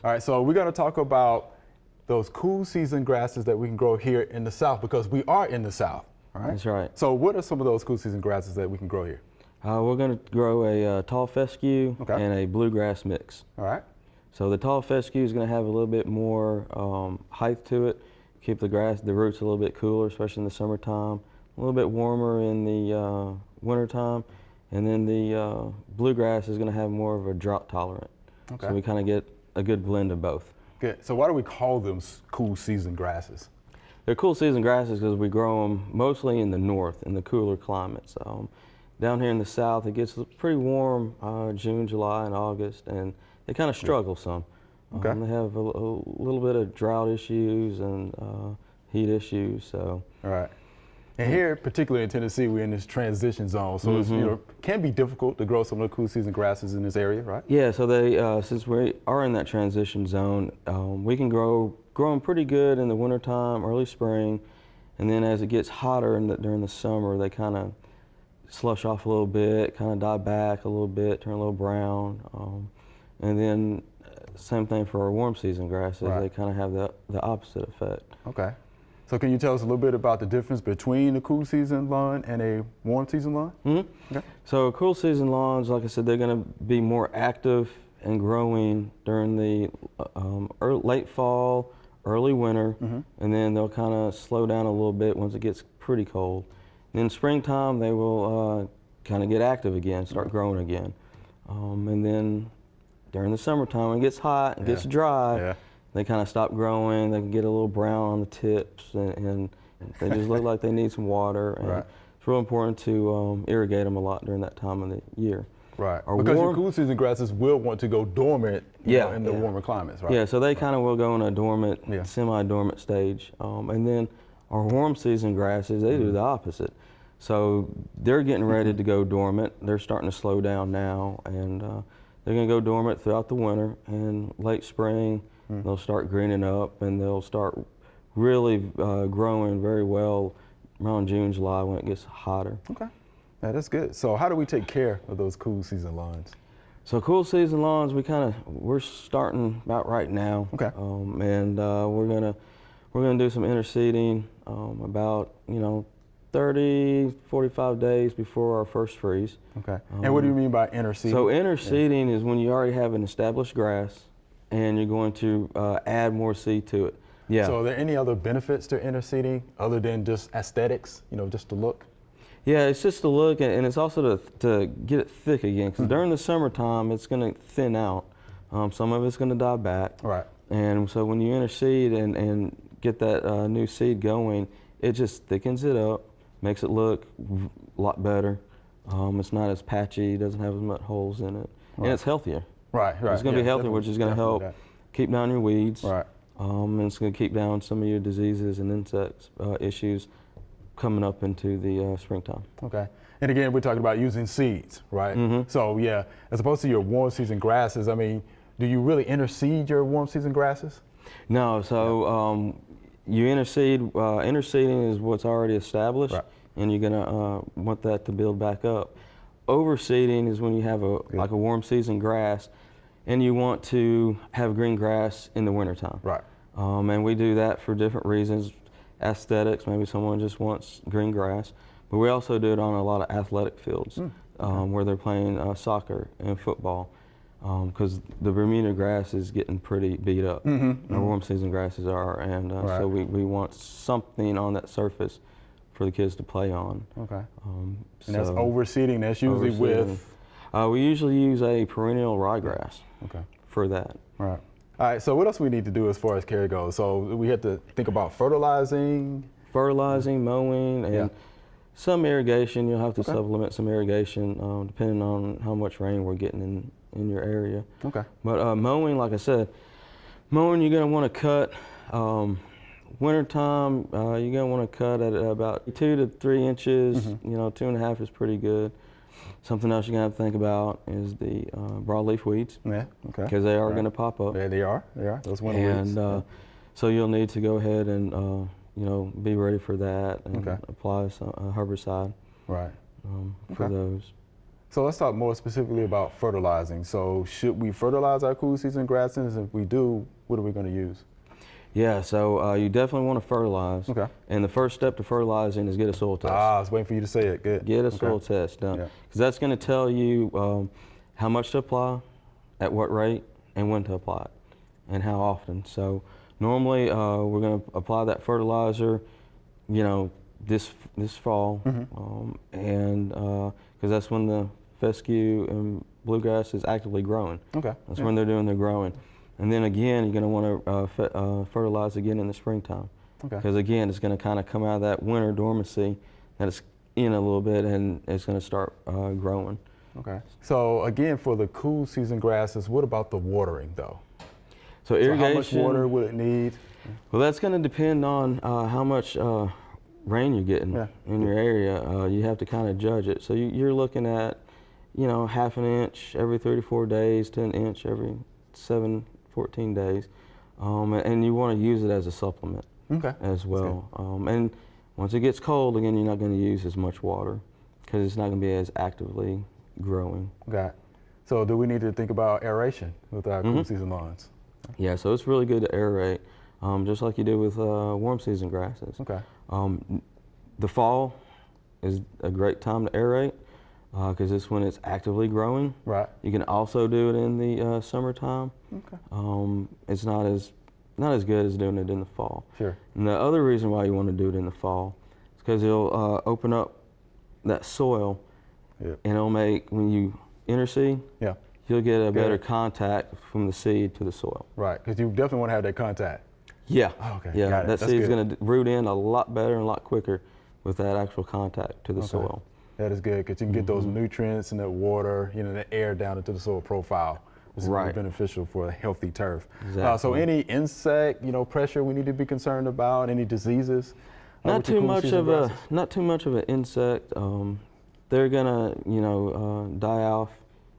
All right, so we're going to talk about those cool season grasses that we can grow here in the South, because we are in the South, all right? That's right. So what are some of those cool season grasses that we can grow here? We're going to grow a tall fescue and a bluegrass mix. All right. So the tall fescue is going to have a little bit more height to it, keep the roots a little bit cooler, especially in the summertime, a little bit warmer in the wintertime, and then the bluegrass is going to have more of a drought tolerant. Okay. So we kind of get a good blend of both. Good. So why do we call them cool season grasses? They're cool season grasses because we grow them mostly in the north, in the cooler climates. Down here in the South, it gets pretty warm June, July, and August, and they kind of struggle some. Okay. They have a little bit of drought issues and heat issues. So. All right. And here, particularly in Tennessee, we're in this transition zone, so it's, can be difficult to grow some of the cool season grasses in this area, right? Yeah. So they, since we are in that transition zone, we can grow them pretty good in the wintertime, early spring, and then as it gets hotter during the summer, they kind of slush off a little bit, kind of die back a little bit, turn a little brown, and then same thing for our warm season grasses. Right. They kind of have the opposite effect. Okay. So can you tell us a little bit about the difference between a cool season lawn and a warm season lawn? Mm-hmm. Okay. So cool season lawns, like I said, they're going to be more active and growing during the late fall, early winter, and then they'll kind of slow down a little bit once it gets pretty cold. And in springtime, they will kind of get active again, start growing again. And then during the summertime, when it gets hot and gets dry, they kind of stop growing. They can get a little brown on the tips, and they just look like they need some water. And it's real important to irrigate them a lot during that time of the year. Right. Because your cool season grasses will want to go dormant in the warmer climates, right? Yeah, so they kind of will go in a dormant, semi-dormant stage. And then our warm season grasses, they do the opposite. So they're getting ready to go dormant. They're starting to slow down now, and they're going to go dormant throughout the winter, and late spring, they'll start greening up, and they'll start really growing very well around June, July when it gets hotter. Okay, that's good. So how do we take care of those cool season lawns? So cool season lawns, we're starting about right now. Okay. And we're gonna do some interseeding about 30, 45 days before our first freeze. Okay. And what do you mean by interseeding? So interseeding is when you already have an established grass and you're going to add more seed to it. Yeah. So are there any other benefits to interseeding other than just aesthetics, just to look? Yeah, it's just to look, and it's also to get it thick again, because during the summertime it's going to thin out. Some of it's going to die back. Right. And so when you interseed and get that new seed going, it just thickens it up, makes it look a lot better. It's not as patchy, doesn't have as much holes in it, and it's healthier. Right. It's going to be healthier, which is going to help keep down your weeds. Right. And it's going to keep down some of your diseases and insects issues coming up into the springtime. Okay. And again, we're talking about using seeds, right? So yeah, as opposed to your warm season grasses, I mean, do you really interseed your warm season grasses? No. So you interseed. Interseeding is what's already established, and you're gonna want that to build back up. Overseeding is when you have like a warm season grass, and you want to have green grass in the wintertime. Right. And we do that for different reasons. Aesthetics, maybe someone just wants green grass, but we also do it on a lot of athletic fields where they're playing soccer and football, because the Bermuda grass is getting pretty beat up. Our warm season grasses are, and so we want something on that surface for the kids to play on. Okay. And that's overseeding. That's usually with? We usually use a perennial ryegrass for that. Right. All right, so what else we need to do as far as care goes? So we have to think about fertilizing? Fertilizing, mowing, and some irrigation. You'll have to supplement some irrigation depending on how much rain we're getting in your area. Okay. But mowing, like I said, mowing you're going to want to cut. Wintertime, you're going to want to cut at about 2 to 3 inches. 2.5 is pretty good. Something else you're going to have to think about is the broadleaf weeds. Yeah, okay. Because they are going to pop up. Yeah, they are. Those winter weeds. And so you'll need to go ahead and be ready for that and apply some herbicide. Right. For those. So let's talk more specifically about fertilizing. So should we fertilize our cool season grasses? If we do, what are we going to use? Yeah, so you definitely want to fertilize. Okay. And the first step to fertilizing is get a soil test. I was waiting for you to say it. Good. Get a soil test done. Yeah. Because that's going to tell you how much to apply, at what rate, and when to apply it, and how often. So normally we're going to apply that fertilizer, this fall, and because that's when the fescue and bluegrass is actively growing. Okay. That's when they're doing their growing. And then again, you're going to want to fertilize again in the springtime. Okay. Because again, it's going to kind of come out of that winter dormancy that it's in a little bit, and it's going to start growing. Okay. So again, for the cool season grasses, what about the watering though? So irrigation. How much water will it need? Well, that's going to depend on how much rain you're getting in your area. You have to kind of judge it. So you're looking at, half an inch every 34 days to an inch every 14 days. And you want to use it as a supplement as well. And once it gets cold, again, you're not going to use as much water because it's not going to be as actively growing. Got it. So do we need to think about aeration with our cool season lawns? Yeah, so it's really good to aerate, just like you do with warm season grasses. Okay. The fall is a great time to aerate because it's when it's actively growing. Right. You can also do it in the summertime. Okay. It's not as good as doing it in the fall. Sure. And the other reason why you want to do it in the fall is because it'll open up that soil, and it'll make, when you interseed, you'll get a better contact from the seed to the soil. Right, because you definitely want to have that contact. Yeah. Oh, okay. Yeah, Got it. that That's seed's good. going to root in a lot better and a lot quicker with that actual contact to the soil. That is good because you can get those nutrients and that water, the air down into the soil profile. It's really beneficial for a healthy turf. Exactly. So any insect, pressure we need to be concerned about, any diseases? Not too much of an insect. They're gonna, die off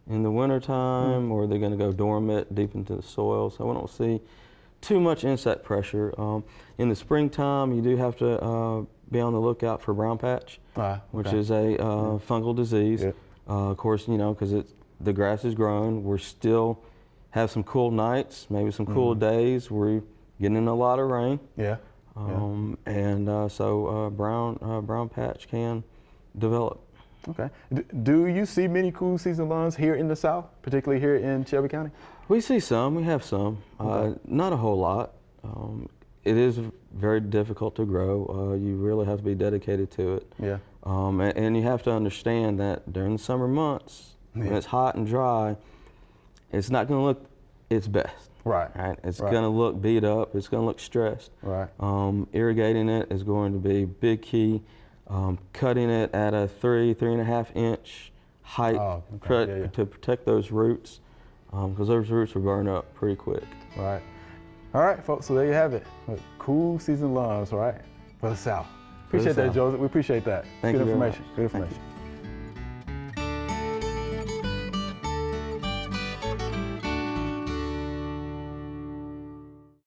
in the wintertime, or they're gonna go dormant deep into the soil. So we don't see too much insect pressure. In the springtime, you do have to be on the lookout for brown patch, which is a fungal disease. Of course, because the grass is growing. We're still have some cool nights, maybe some cool days. We're getting in a lot of rain. So brown patch can develop. Okay. Do you see many cool season lawns here in the South, particularly here in Shelby County? We see some. We have some. Not a whole lot. It is very difficult to grow. You really have to be dedicated to it. Yeah. And you have to understand that during the summer months, when it's hot and dry, it's not going to look its best. Right. It's going to look beat up. It's going to look stressed. Right. Irrigating it is going to be big key. Cutting it at a 3.5 inch height to protect those roots, because those roots will burn up pretty quick. Right. All right, folks, so there you have it. Cool season lawns, right, for the South. Appreciate that, Joseph. We appreciate that. Thank you Good very information. much. Good Thank information. you.